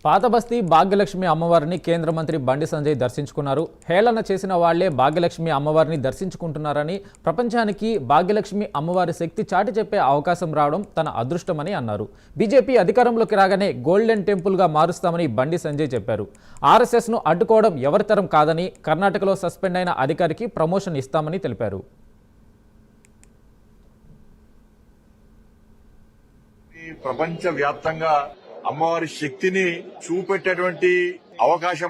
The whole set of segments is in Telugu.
పాతబస్తీ భాగ్యలక్ష్మి అమ్మవారిని కేంద్ర మంత్రి బండి సంజయ్ దర్శించుకున్నారు. హేళన చేసిన వాళ్లే భాగ్యలక్ష్మి అమ్మవారిని దర్శించుకుంటున్నారని, ప్రపంచానికి భాగ్యలక్ష్మి అమ్మవారి శక్తి చాటి చెప్పే అవకాశం రావడం తన అదృష్టమని అన్నారు. బీజేపీ అధికారంలోకి రాగానే గోల్డెన్ టెంపుల్గా మారుస్తామని బండి సంజయ్ చెప్పారు. ఆర్ఎస్ఎస్ను అడ్డుకోవడం ఎవరితరం కాదని, కర్ణాటకలో సస్పెండ్ అయిన అధికారికి ప్రమోషన్ ఇస్తామని తెలిపారు. ప్రపంచ వ్యాప్తంగా అమ్మవారి శక్తిని చూపెట్టేటువంటి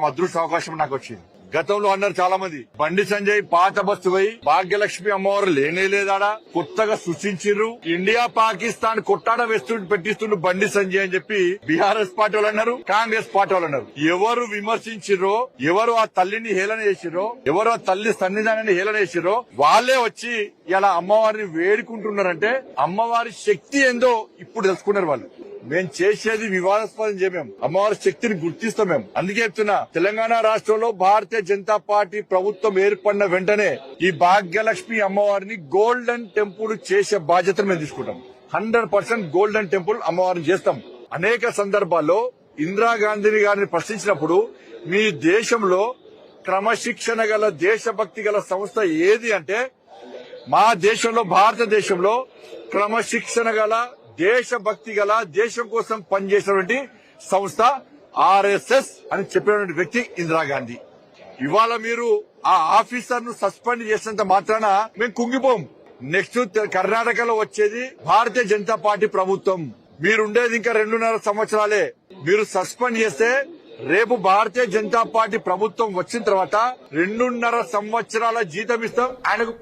అదృష్ట అవకాశం నాకు వచ్చింది. గతంలో అన్నారు చాలా మంది, బండి సంజయ్ పాత బస్తువై భాగ్యలక్ష్మి అమ్మవారు లేనేలేదాడా, కొత్తగా సృష్టించిర్రు, ఇండియా పాకిస్తాన్ కొట్టాడ పెట్టిస్తుండ్రు బండి సంజయ్ అని చెప్పి బీఆర్ఎస్ పార్టీ వాళ్ళు అన్నారు, కాంగ్రెస్ పార్టీ వాళ్ళు అన్నారు. ఎవరు విమర్శించిర్రో, ఎవరు ఆ తల్లిని హేళన చేసిర్రో, ఎవరు ఆ తల్లి సన్నిధానాన్ని హేళన చేసిర్రో వాళ్ళే వచ్చి ఇలా అమ్మవారిని వేడుకుంటున్నారంటే అమ్మవారి శక్తి ఏందో ఇప్పుడు తెలుసుకున్నారు వాళ్ళు. మేము చేసేది వివాదాస్పదం చేయమేం, అమ్మవారి శక్తిని గుర్తిస్తాం మేము. అందుకే చెప్తున్నా, తెలంగాణ రాష్ట్రంలో భారతీయ జనతా పార్టీ ప్రభుత్వం ఏర్పడిన వెంటనే ఈ భాగ్యలక్ష్మి అమ్మవారిని గోల్డెన్ టెంపుల్ చేసే బాధ్యతను మేము తీసుకుంటాం. 100% గోల్డెన్ టెంపుల్ అమ్మవారిని చేస్తాం. అనేక సందర్భాల్లో ఇందిరాగాంధీ గారిని ప్రశ్నించినప్పుడు మీ దేశంలో క్రమశిక్షణ గల దేశభక్తి గల సంస్థ ఏది అంటే, మా దేశంలో భారతదేశంలో క్రమశిక్షణ గల దేశభక్తి గల దేశం కోసం పనిచేసినటువంటి సంస్థ ఆర్ఎస్ఎస్ అని చెప్పినటువంటి వ్యక్తి ఇందిరాగాంధీ. ఇవాళ మీరు ఆ ఆఫీసర్ ను సస్పెండ్ చేసినంత మాత్రాన మేము కుంగిపోం. నెక్స్ట్ కర్ణాటకలో వచ్చేది భారతీయ జనతా పార్టీ ప్రభుత్వం. మీరుండేది ఇంకా 2.5 సంవత్సరాలే. మీరు సస్పెండ్ చేస్తే రేపు భారతీయ జనతా పార్టీ ప్రభుత్వం వచ్చిన తర్వాత 2.5 సంవత్సరాల జీతం ఇస్తాం ఆయనకు.